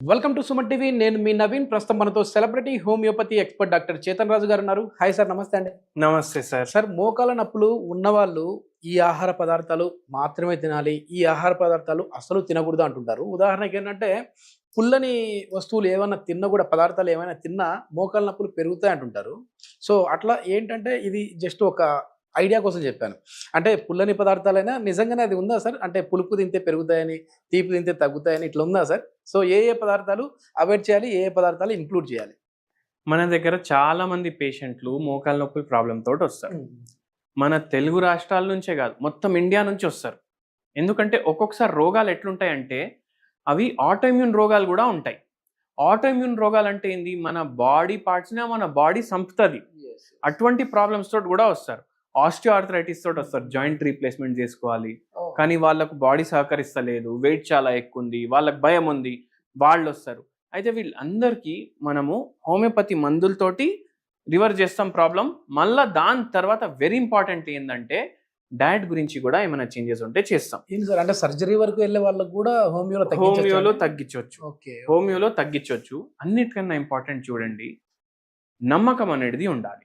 Welcome to Suman TV. నేను మీ నవీన్. ప్రస్తుతం మనతో celebrity homeopathy expert doctor Chetan Raju గారు ఉన్నారు. హాయ్ సార్, నమస్తే అండి. నమస్తే సార్. సార్, మోకాల నొప్పులు ఉన్నవాళ్ళు ఈ ఆహార పదార్థాలు మాత్రమే తినాలి, ఈ ఆహార పదార్థాలు అసలు తినకూడదు అంటుంటారు. ఉదాహరణకి ఏంటంటే పుల్లని వస్తువులు ఏమైనా తిన్నా కూడా, పదార్థాలు ఏమైనా తిన్నా మోకాల నొప్పులు పెరుగుతాయి అంటుంటారు. సో అట్లా ఏంటంటే ఇది జస్ట్ ఒక ఐడియా కోసం చెప్పాను. అంటే పుల్లని పదార్థాలైనా నిజంగానే అది ఉందా సార్? అంటే పులుపు తింటే పెరుగుతాయని, తీపి తింటే తగ్గుతాయని ఇట్లా ఉందా సార్? సో ఏ పదార్థాలు అవాయిడ్ చేయాలి, ఏ పదార్థాలు ఇంక్లూడ్ చేయాలి? మన దగ్గర చాలా మంది పేషెంట్లు మోకాల నొప్పుల ప్రాబ్లం తోటి వస్తారు. మన తెలుగు రాష్ట్రాల నుంచే కాదు, మొత్తం ఇండియా నుంచి వస్తారు. ఎందుకంటే ఒక్కొక్కసారి రోగాలు ఎట్లుంటాయంటే అవి ఆటోఇమ్యూన్ రోగాలు కూడా ఉంటాయి. ఆటోఇమ్యూన్ రోగాలు అంటే ఏంది? మన బాడీ పార్ట్స్ని మన బాడీ సంపుతుంది. అటువంటి ప్రాబ్లమ్స్ తోటి కూడా వస్తారు. ఆస్టియోఆర్థరైటిస్ తోటి వస్తారు. జాయింట్ రీప్లేస్మెంట్ చేసుకోవాలి, కానీ వాళ్ళకు బాడీ సహకరిస్తలేదు, వెయిట్ చాలా ఎక్కువ ఉంది, వాళ్ళకి భయం ఉంది, వాళ్ళు వస్తారు. అయితే వీళ్ళందరికీ మనము హోమియోపతి మందులతోటి రివర్స్ చేస్తాం ప్రాబ్లం. మళ్ళీ దాని తర్వాత వెరీ ఇంపార్టెంట్ ఏంటంటే డయట్ గురించి కూడా ఏమైనా చేంజెస్ ఉంటే చేస్తాం. అంటే సర్జరీ వరకు వెళ్ళే వాళ్ళకి కూడా హోమియోలో తగ్గించవచ్చు. అన్నిటికన్నా ఇంపార్టెంట్ చూడండి, నమ్మకం అనేది ఉండాలి.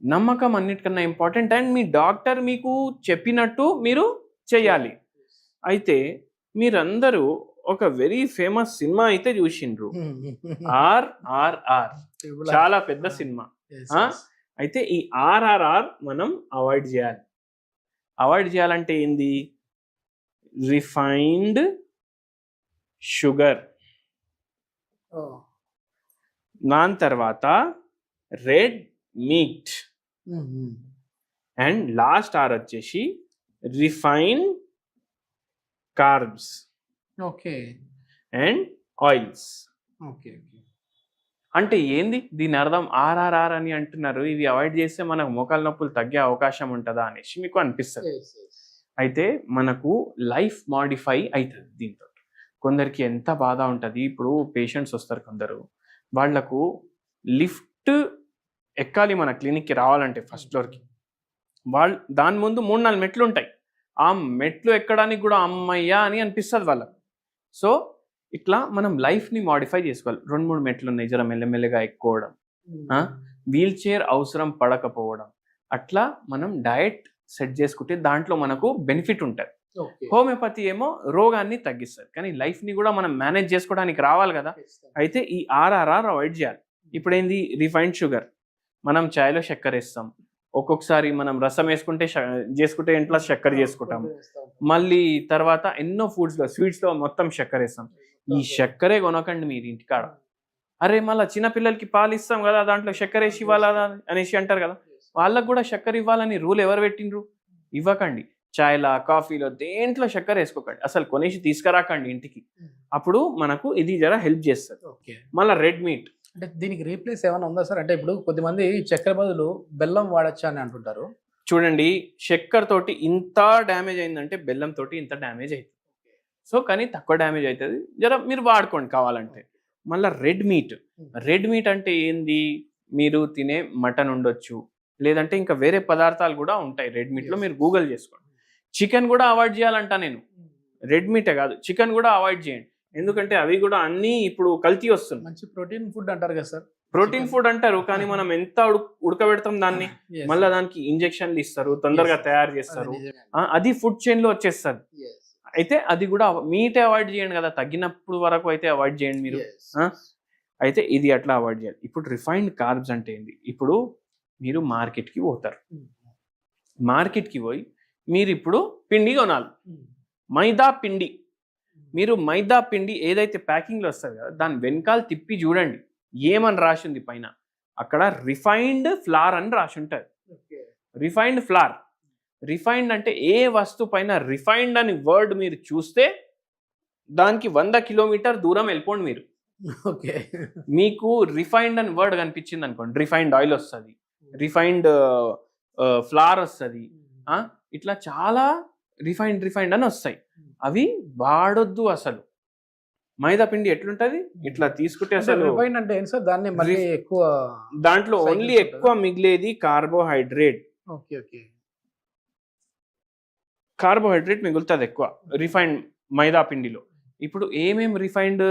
నమ్మకం అన్నిటికన్నా ఇంపార్టెంట్. అండ్ మీ డాక్టర్ మీకు చెప్పినట్టు మీరు చేయాలి. అయితే మీరందరూ ఒక వెరీ ఫేమస్ సినిమా అయితే చూసిండ్రు, RRR. చాలా పెద్ద సినిమా. అయితే ఈ RRR మనం అవాయిడ్ చేయాలి. అవాయిడ్ చేయాలంటే ఏంది? రిఫైన్డ్ షుగర్, దాని తర్వాత red meat, and last R వచ్చేసి రిఫైన్ కార్బ్స్ అండ్ ఆయిల్స్. అంటే ఏంది దీని అర్థం? RRR అని అంటున్నారు, ఇవి అవాయిడ్ చేస్తే మనకు మోకాల నొప్పులు తగ్గే అవకాశం ఉంటుందా అనేసి మీకు అనిపిస్తుంది. అయితే మనకు లైఫ్ మాడిఫై అవుతుంది దీంతో. కొందరికి ఎంత బాధ ఉంటుంది. ఇప్పుడు పేషెంట్స్ వస్తారు కొందరు, వాళ్లకు లిఫ్ట్ ఎక్కాలి మన క్లినిక్కి రావాలంటే ఫస్ట్ ఫ్లోర్కి. దాని ముందు 3-4 మెట్లు ఉంటాయి. ఆ మెట్లు ఎక్కడానికి కూడా అమ్మయ్యా అని అనిపిస్తుంది వాళ్ళకు. సో ఇట్లా మనం లైఫ్ని మాడిఫై చేసుకోవాలి. 2-3 మెట్లు ఉన్నాయి, జర మెల్లమెల్లగా ఎక్కువడం, వీల్ చైర్ అవసరం పడకపోవడం, అట్లా మనం డయట్ సెట్ చేసుకుంటే దాంట్లో మనకు బెనిఫిట్ ఉంటుంది. హోమియోపతి ఏమో రోగాన్ని తగ్గిస్తుంది, కానీ లైఫ్ని కూడా మనం మేనేజ్ చేసుకోవడానికి రావాలి కదా. అయితే ఈ RRR అవాయిడ్ చేయాలి. ఇప్పుడు ఏంది? Refined sugar. మనం చాయ్లో చక్కెర వేస్తాం, ఒక్కొక్కసారి మనం రసం చేసుకుంటే ఇంట్లో చక్కెర చేసుకుంటాం. మళ్ళీ తర్వాత ఎన్నో ఫుడ్స్లో, స్వీట్స్లో మొత్తం చక్కెర వేస్తాం. ఈ చక్కెరే కొనకండి మీరు ఇంటికాడ. అరే మళ్ళీ చిన్నపిల్లలకి పాలు ఇస్తాం కదా, దాంట్లో చక్కెర వేసి ఇవ్వాలా అనేసి అంటారు కదా. వాళ్ళకు కూడా చక్కెర ఇవ్వాలని రూల్ ఎవరు పెట్టిండ్రు? ఇవ్వకండి. చాయ్లా, కాఫీలో దేంట్లో చక్కెర వేసుకోకండి, అసలు కొనేసి తీసుకురాకండి ఇంటికి. అప్పుడు మనకు ఇది జర హెల్ప్ చేస్తుంది. మళ్ళీ రెడ్ మీట్. అంటే దీనికి రీప్లేస్ ఏమైనా ఉందా సార్? అంటే ఇప్పుడు కొద్దిమంది చక్కెర బదులు బెల్లం వాడచ్చా అని అంటుంటారు. చూడండి, చక్కెర తోటి ఇంత డ్యామేజ్ అయిందంటే బెల్లం తోటి ఇంత డ్యామేజ్ అవుతుంది. సో కానీ తక్కువ డ్యామేజ్ అవుతుంది, జర మీరు వాడుకోండి కావాలంటే. మళ్ళీ రెడ్ మీట్ అంటే ఏంది? మీరు తినే మటన్ ఉండొచ్చు, లేదంటే ఇంకా వేరే పదార్థాలు కూడా ఉంటాయి రెడ్ మీట్లో, మీరు గూగుల్ చేసుకోండి. చికెన్ కూడా అవాయిడ్ చేయాలంట నేను. రెడ్ మీటే కాదు, చికెన్ కూడా అవాయిడ్ చేయండి. ఎందుకంటే అవి కూడా అన్ని ఇప్పుడు కల్తీ వస్తుంది. మంచి ప్రోటీన్ ఫుడ్ అంటారు కదా సార్. ప్రోటీన్ ఫుడ్ అంటారు, కానీ మనం ఎంత ఉడకబెడతాం దాన్ని, మళ్ళీ దానికి ఇంజెక్షన్లు ఇస్తారు, తొందరగా తయారు చేస్తారు, అది ఫుడ్ చైన్ లో వచ్చేస్తుంది. అయితే అది కూడా మీటే అవాయిడ్ చేయండి కదా, తగ్గినప్పుడు వరకు అయితే అవాయిడ్ చేయండి మీరు. అయితే ఇది అట్లా అవాయిడ్ చేయాలి. ఇప్పుడు రిఫైన్డ్ కార్బ్స్ అంటే ఏంది? ఇప్పుడు మీరు మార్కెట్కి పోతారు, మార్కెట్కి పోయి మీరు ఇప్పుడు పిండి కొనాలి, మైదా పిండి. మీరు మైదా పిండి ఏదైతే ప్యాకింగ్లో వస్తుంది కదా, దాని వెనకాల తిప్పి చూడండి ఏమని రాసి ఉంది పైన. అక్కడ రిఫైన్డ్ ఫ్లార్ అని రాసి ఉంటుంది. Refined flower. రిఫైన్డ్ అంటే ఏ వస్తువు పైన రిఫైన్డ్ అని వర్డ్ మీరు చూస్తే దానికి 100 కిలోమీటర్ దూరం వెళ్ళిపోండి మీరు. మీకు రిఫైన్డ్ అని వర్డ్ కనిపించింది అనుకోండి, రిఫైన్డ్ ఆయిల్ వస్తుంది, రిఫైన్డ్ ఫ్లార్ వస్తుంది, ఇట్లా చాలా రిఫైన్డ్ అని వస్తాయి. అవి వాడొద్దు అసలు. మైదా పిండి ఎట్లుంటది? ఇట్లా తీసుకుంటే అసలు రిఫైన్డ్ అంటే ఏంటి సార్? దాన్ని మళ్ళీ ఎక్కువ దాంట్లో ఓన్లీ ఎక్కువ మిగిలేది కార్బోహైడ్రేట్. కార్బోహైడ్రేట్ మిగులుతుంది ఎక్కువ రిఫైన్డ్ మైదా పిండిలో. ఇప్పుడు ఏమేం రిఫైన్డ్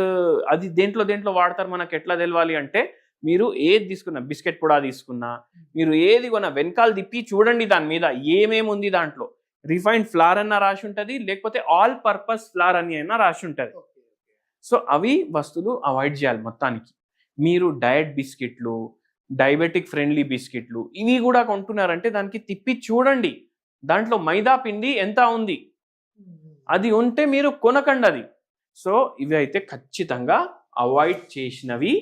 అది దేంట్లో వాడతారు మనకు ఎట్లా తెలవాలి అంటే, మీరు ఏది తీసుకున్నా, బిస్కెట్ కూడా తీసుకున్నా, మీరు ఏది కొన్నా వెనకాల తిప్పి చూడండి దాని మీద ఏమేమి ఉంది దాంట్లో. రిఫైన్డ్ ఫ్లార్ అన్న రాసి ఉంటుంది, లేకపోతే ఆల్ పర్పస్ ఫ్లార్ అని అయినా రాసి ఉంటుంది. సో అవి వస్తువులు అవాయిడ్ చేయాలి మొత్తానికి. మీరు డయట్ బిస్కెట్లు, డయాబెటిక్ ఫ్రెండ్లీ బిస్కెట్లు ఇవి కూడా కొంటున్నారంటే దానికి తిప్పి చూడండి దాంట్లో మైదా పిండి ఎంత ఉంది, అది ఉంటే మీరు కొనకండి అది. సో ఇవి అయితే ఖచ్చితంగా అవాయిడ్ చేసినవి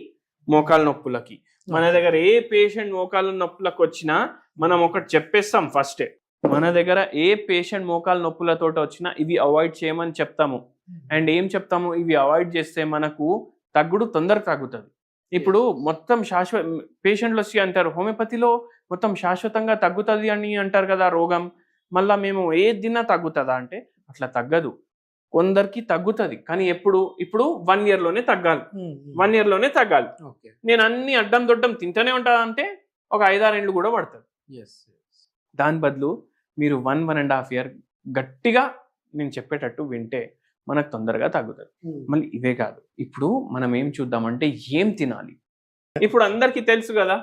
మోకాల నొప్పులకి. మన దగ్గర ఏ పేషెంట్ మోకాల నొప్పులకు వచ్చినా మనం ఒకటి చెప్పేస్తాం ఫస్టే. మన దగ్గర ఏ పేషెంట్ మోకాల నొప్పులతో వచ్చినా ఇవి అవాయిడ్ చేయమని చెప్తాము. అండ్ ఏం చెప్తాము, ఇవి అవాయిడ్ చేస్తే మనకు తగ్గుడు తొందరగా తగ్గుతుంది. ఇప్పుడు మొత్తం పేషెంట్లు వచ్చి అంటారు హోమియోపతిలో మొత్తం శాశ్వతంగా తగ్గుతుంది అని అంటారు కదా రోగం, మళ్ళీ మేము ఏది తిన్నా తగ్గుతుందా అంటే అట్లా తగ్గదు. కొందరికి తగ్గుతుంది కానీ ఇప్పుడు 1 year లోనే తగ్గాలి, 1 year లోనే తగ్గాలి. నేను అన్ని అడ్డం దొడ్డం తింటూనే ఉంటా అంటే ఒక 5-6 ఏళ్ళు కూడా పడుతుంది. దాని బదులు మీరు 1-1.5 year గట్టిగా నేను చెప్పేటట్టు వింటే మనకు తొందరగా తగ్గుతుంది. మళ్ళీ ఇవే కాదు, ఇప్పుడు మనం ఏం చూద్దామంటే ఏం తినాలి. ఇప్పుడు అందరికీ తెలుసు కదా,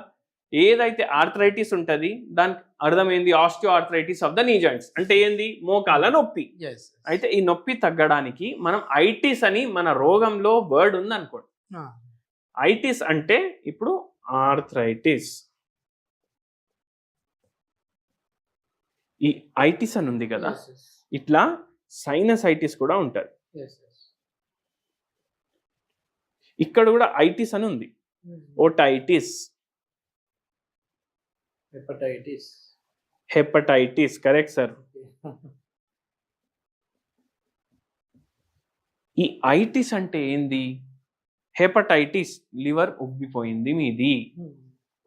ఏదైతే ఆర్థరైటిస్ ఉంటుంది దానికి అర్థం ఏంది, ఆస్టియో ఆర్థరైటిస్ ఆఫ్ ద నీ జాయింట్స్ అంటే ఏంది, మోకాల నొప్పి. అయితే ఈ నొప్పి తగ్గడానికి మనం ఐటిస్ అని మన రోగంలో వర్డ్ ఉంది అనుకోండి. ఐటిస్ అంటే ఇప్పుడు ఆర్థరైటిస్, ఈ ఐటిస్ అని ఉంది కదా, ఇట్లా సైనసైటిస్ కూడా ఉంటుంది. ఇక్కడ కూడా ఐటిస్ అని ఉంది, ఓటైటిస్, హెపటైటిస్ కరెక్ట్ సార్. ఈ ఐటిస్ అంటే ఏంది, హెపటైటిస్ లివర్ ఉబ్బిపోయింది మీది,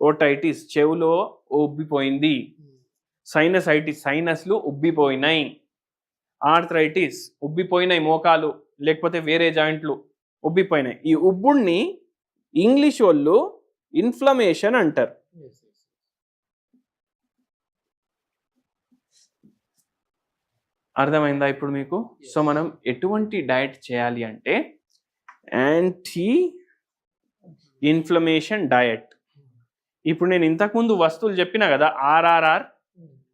ఓటైటిస్ చెవులో ఉబ్బిపోయింది, సైనసైటిస్ సైనస్లు ఉబ్బిపోయినాయి, ఆర్థరైటిస్ ఉబ్బిపోయినాయి మోకాలు లేకపోతే వేరే జాయింట్లు ఉబ్బిపోయినాయి. ఈ ఉబ్బుడిని ఇంగ్లీష్ వాళ్ళు ఇన్ఫ్లమేషన్ అంటారు. అర్థమైందా ఇప్పుడు మీకు? సో మనం ఎటువంటి డయట్ చేయాలి అంటే యాంటీ ఇన్ఫ్లమేషన్ డయట్. ఇప్పుడు నేను ఇంతకుముందు వస్తువులు చెప్పినా కదా, ఆర్ఆర్ఆర్,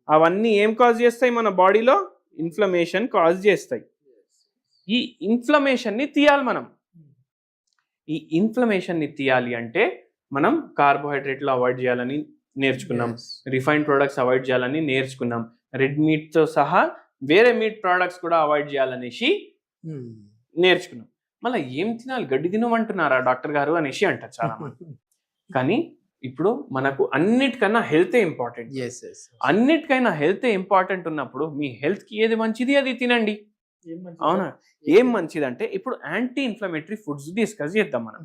అవన్నీ ఏం కాజ్ చేస్తాయి మన బాడీలో, ఇన్ఫ్లమేషన్ కాజ్ చేస్తాయి. ఈ ఇన్ఫ్లమేషన్ని తీయాలి మనం. ఈ ఇన్ఫ్లమేషన్ని తీయాలి అంటే మనం కార్బోహైడ్రేట్లు అవాయిడ్ చేయాలని నేర్చుకున్నాం, రిఫైన్డ్ ప్రొడక్ట్స్ అవాయిడ్ చేయాలని నేర్చుకున్నాం, రెడ్ మీట్తో సహా వేరే మీట్ ప్రోడక్ట్స్ కూడా అవాయిడ్ చేయాలనేసి నేర్చుకున్నాం. మళ్ళీ ఏం తినాలి, గడ్డి తినమంటున్నారా డాక్టర్ గారు అనేసి అంటారు చాలా మంది. కానీ ఇప్పుడు మనకు అన్నిటికన్నా హెల్తే ఇంపార్టెంట్. అన్నిటికైనా హెల్తే ఇంపార్టెంట్ ఉన్నప్పుడు మీ హెల్త్కి ఏది మంచిది అది తినండి. అవునా? ఏం మంచిది అంటే ఇప్పుడు యాంటీ ఇన్ఫ్లమేటరీ ఫుడ్స్ డిస్కస్ చేద్దాం మనం.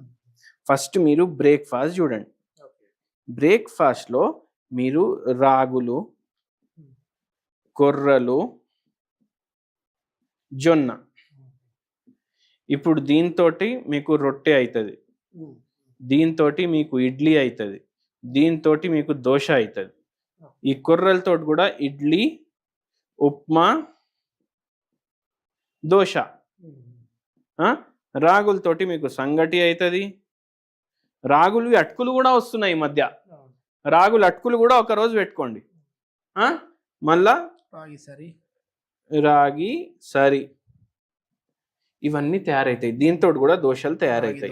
ఫస్ట్ మీరు బ్రేక్ఫాస్ట్ చూడండి. బ్రేక్ఫాస్ట్లో మీరు రాగులు, కొర్రలు, జొన్న, ఇప్పుడు దీంతో మీకు రొట్టె అవుతుంది, దీంతో మీకు ఇడ్లీ అవుతుంది, దీంతో మీకు దోశ అవుతుంది. ఈ కొర్రలతో కూడా ఇడ్లీ, ఉప్మా, దోశ. రాగులతోటి మీకు సంగటి అవుతుంది. రాగులు అటుకులు కూడా వస్తున్నాయి ఈ మధ్య, రాగులు అటుకులు కూడా ఒకరోజు పెట్టుకోండి. మళ్ళా రాగి సరి, ఇవన్నీ తయారవుతాయి. దీంతో కూడా దోశలు తయారవుతాయి.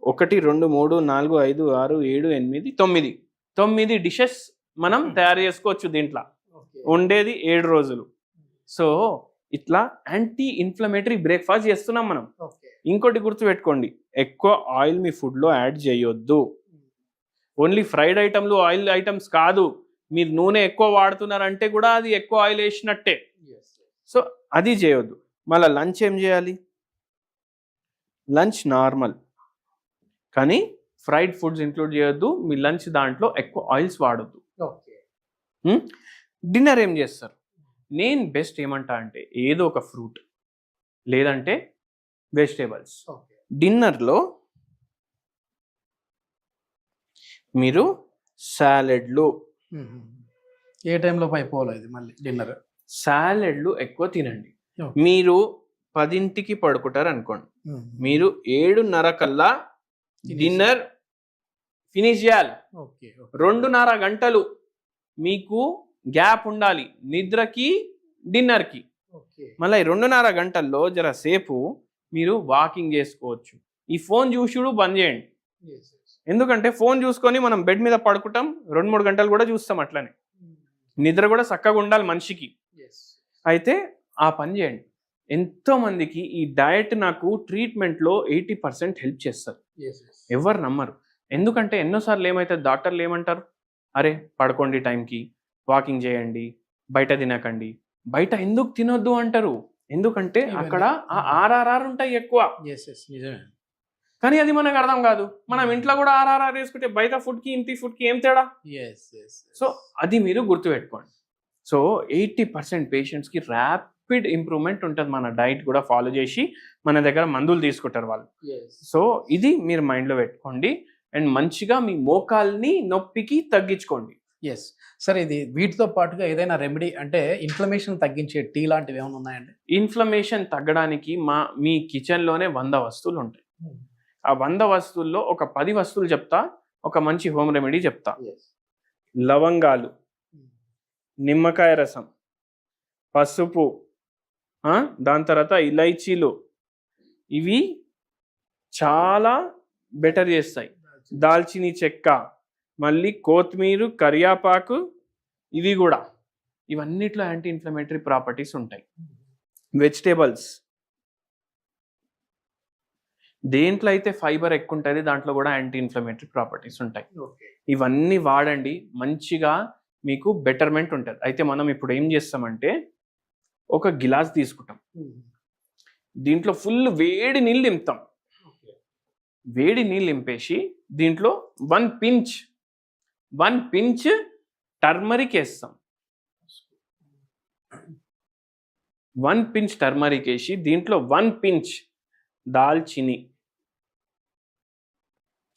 1, 2, 3, 4, 5, 6, 7, 8, 9 డిషెస్ మనం తయారు చేసుకోవచ్చు. దీంట్లో ఉండేది 7 రోజులు. సో ఇట్లా యాంటీ ఇన్ఫ్లమేటరీ బ్రేక్ఫాస్ట్ చేస్తున్నాం మనం. ఇంకోటి గుర్తుపెట్టుకోండి, ఎక్కువ ఆయిల్ మీ ఫుడ్లో యాడ్ చేయొద్దు. ఓన్లీ ఫ్రైడ్ ఐటమ్లు, ఆయిల్ ఐటమ్స్ కాదు, మీరు నూనె ఎక్కువ వాడుతున్నారంటే కూడా అది ఎక్కువ ఆయిల్ వేసినట్టే. సో అది చేయొద్దు. మళ్ళీ లంచ్ ఏం చేయాలి, లంచ్ నార్మల్ కానీ ఫ్రైడ్ ఫుడ్స్ ఇంక్లూడ్ చేయొద్దు. మీ లంచ్ దాంట్లో ఎక్కువ ఆయిల్స్ వాడొద్దు. డిన్నర్ ఏం చేస్తారు, నేను బెస్ట్ ఏమంటా అంటే ఏదో ఒక ఫ్రూట్ లేదంటే వెజిటేబుల్స్. డిన్నర్లో మీరు సాలెడ్లు, ఏ టైంలో అయిపోవాలి మళ్ళీ డిన్నర్, సాలెడ్లు ఎక్కువ తినండి. మీరు 10కి పడుకుంటారు అనుకోండి, మీరు 7:30 కల్లా డిన్నర్ ఫినిష్ చేయాలి. 2.5 గంటలు మీకు గ్యాప్ ఉండాలి నిద్రకి డిన్నర్కి. మళ్ళీ 2.5 గంటల్లో జర సేపు మీరు వాకింగ్ చేసుకోవచ్చు. ఈ ఫోన్ చూసుడు బంద్ చేయండి. ఎందుకంటే ఫోన్ చూసుకొని మనం బెడ్ మీద పడుకుంటాం, 2-3 గంటలు కూడా చూస్తాం. అట్లనే నిద్ర కూడా చక్కగా ఉండాలి మనిషికి. అయితే ఆ పని చేయండి. ఎంతో మందికి ఈ డయట్ నాకు ట్రీట్మెంట్లో 80% హెల్ప్ చేస్తారు. ఎవరు నమ్మరు. ఎందుకంటే ఎన్నోసార్లు ఏమవుతుంది, డాక్టర్లు ఏమంటారు, అరే పడుకోండి టైంకి, వాకింగ్ చేయండి, బయట తినకండి. బయట ఎందుకు తినొద్దు అంటారు, ఎందుకంటే అక్కడ ఆ ఆర్ఆర్ఆర్ ఉంటాయి ఎక్కువ. కానీ అది మనకు అర్థం కాదు. మనం ఇంట్లో కూడా ఆర్ఆర్ఆర్ వేసుకుంటే బయట ఫుడ్కి ఇంటి ఫుడ్కి ఏం తేడా? సో అది మీరు గుర్తుపెట్టుకోండి. సో 80% పేషెంట్స్కి ర్యాపిడ్ ఇంప్రూవ్మెంట్ ఉంటుంది మన డైట్ కూడా ఫాలో చేసి. మన దగ్గర మందులు తీసుకుంటారు వాళ్ళు. సో ఇది మీరు మైండ్లో పెట్టుకోండి. అండ్ మంచిగా మీ మోకాల్ని నొప్పికి తగ్గించుకోండి. సరే, ఇది వీటితో పాటుగా ఏదైనా రెమెడీ అంటే ఇన్ఫ్లమేషన్ తగ్గించే టీ లాంటివి ఏమైనా ఉన్నాయండి? ఇన్ఫ్లమేషన్ తగ్గడానికి మీ కిచెన్లోనే 100 వస్తువులు ఉంటాయి. ఆ 100 వస్తువుల్లో ఒక 10 వస్తువులు చెప్తా, ఒక మంచి హోమ్ రెమెడీ చెప్తా. లవంగాలు, నిమ్మకాయ రసం, పసుపు, దాని తర్వాత ఇలైచీలు, ఇవి చాలా బెటర్ చేస్తాయి. దాల్చిని చెక్క, మళ్ళీ కొత్తిమీర, కరియాపాకు, ఇవి కూడా, ఇవన్నిట్లో యాంటీ ఇన్ఫ్లమేటరీ ప్రాపర్టీస్ ఉంటాయి. వెజిటేబుల్స్, దేంట్లో అయితే ఫైబర్ ఎక్కువ ఉంటుంది దాంట్లో కూడా యాంటీ ఇన్ఫ్లమేటరీ ప్రాపర్టీస్ ఉంటాయి. ఇవన్నీ వాడండి, మంచిగా మీకు బెటర్మెంట్ ఉంటుంది. అయితే మనం ఇప్పుడు ఏం చేస్తామంటే ఒక గిలాస్ తీసుకుంటాం, దీంట్లో ఫుల్ వేడి నీళ్ళు నింపుతాం. వేడి నీళ్ళు నింపేసి దీంట్లో 1 పించ్ టర్మరిక్ వేస్తాం. 1 పించ్ టర్మరిక్ వేసి దీంట్లో 1 పించ్ దాల్చిని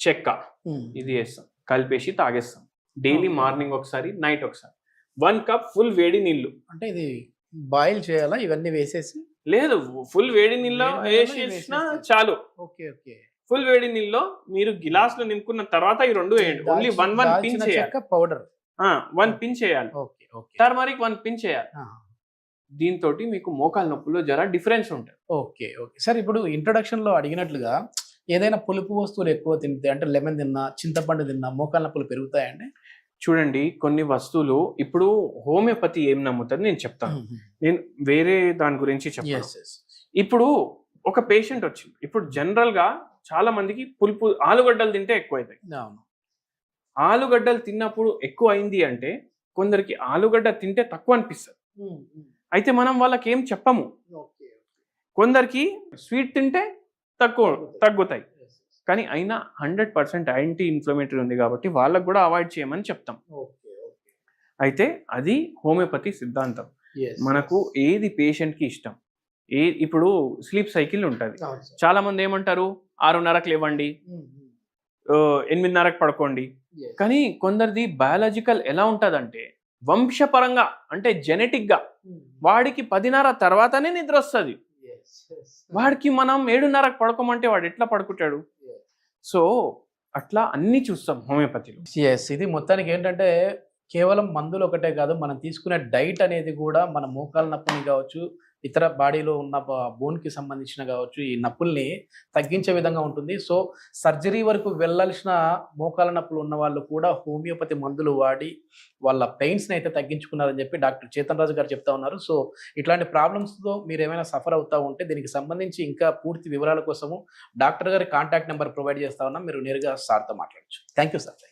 చెక్క ఇది వేస్తాం, కలిపేసి తాగేస్తాం. డైలీ మార్నింగ్ ఒకసారి, నైట్ ఒకసారి. 1 కప్ ఫుల్ వేడి నీళ్ళు. అంటే ఇది బాయిల్ చేయాలా ఇవన్నీ వేసేసి? లేదు, ఫుల్ వేడి నీళ్ళు వేసేసినా చాలు. ఫుల్ వేడి నీళ్ళలో మీరు గిలాస్ లో నింపుకున్న తర్వాత ఈ 2 వేయండి. ఓన్లీ 1 పించ్ చేయాలి. పౌడర్ 1 పించ్ చేయాలి. టర్మరిక్ 1 పించ్ చేయాలి. దీంతో మీకు మోకాల నొప్పుల్లో జర డిఫరెన్స్ ఉంటుంది. ఓకే. సార్, ఇప్పుడు ఇంట్రొడక్షన్ లో అడిగినట్లుగా ఏదైనా పులుపు వస్తువులు ఎక్కువ తింటే, అంటే లెమన్ తిన్నా, చింతపండు తిన్నా మోకాల నొప్పులు పెరుగుతాయండి? చూడండి, కొన్ని వస్తువులు ఇప్పుడు హోమియోపతి ఏం నమ్ముతుంది నేను చెప్తాను. నేను వేరే దాని గురించి చెప్తాను. ఇప్పుడు ఒక పేషెంట్ వచ్చింది. ఇప్పుడు జనరల్ గా చాలా మందికి పులుపు ఆలుగడ్డలు తింటే ఎక్కువ అవుతాయి. ఆలుగడ్డలు తిన్నప్పుడు ఎక్కువ అయింది అంటే కొందరికి ఆలుగడ్డ తింటే తక్కువ అనిపిస్తుంది. అయితే మనం వాళ్ళకి ఏం చెప్పము. కొందరికి స్వీట్ తింటే తగ్గుతాయి, కానీ అయినా 100% యాంటీ ఇన్ఫ్లమేటరీ ఉంది కాబట్టి వాళ్ళకు కూడా అవాయిడ్ చేయమని చెప్తాం. అయితే అది హోమియోపతి సిద్ధాంతం. మనకు ఏది పేషెంట్కి ఇష్టం. ఇప్పుడు స్లీప్ సైకిల్ ఉంటుంది. చాలా మంది ఏమంటారు, 6:30కి లేవండి, 8:30కి పడుకోండి. కానీ కొందరిది బయాలజికల్ ఎలా ఉంటుందంటే వంశపరంగా, అంటే జెనెటిక్ గా వాడికి 10:30 తర్వాతనే నిద్ర వస్తుంది. వాడికి మనం 7:30కి పడుకోమంటే వాడు ఎట్లా పడుకుంటాడు? సో అట్లా అన్ని చూస్తాం హోమియోపతిలో. ఇది మొత్తానికి ఏంటంటే కేవలం మందులు ఒకటే కాదు, మనం తీసుకునే డైట్ అనేది కూడా మన మోకాల నొప్పిని కావచ్చు, ఇతర బాడీలో ఉన్న బోన్కి సంబంధించిన కావచ్చు, ఈ నొప్పుల్ని తగ్గించే విధంగా ఉంటుంది. సో సర్జరీ వరకు వెళ్ళాల్సిన మోకాల నొప్పులు ఉన్న వాళ్ళు కూడా హోమియోపతి మందులు వాడి వాళ్ళ పెయిన్స్ని అయితే తగ్గించుకున్నారని చెప్పి డాక్టర్ చేతన్ రాజు గారు చెప్తా ఉన్నారు. సో ఇట్లాంటి ప్రాబ్లమ్స్తో మీరు ఏమైనా సఫర్ అవుతూ ఉంటే దీనికి సంబంధించి ఇంకా పూర్తి వివరాల కోసము డాక్టర్ గారి కాంటాక్ట్ నెంబర్ ప్రొవైడ్ చేస్తా ఉన్నాం. మీరు నేరుగా సార్తో మాట్లాడచ్చు. Thank you sir.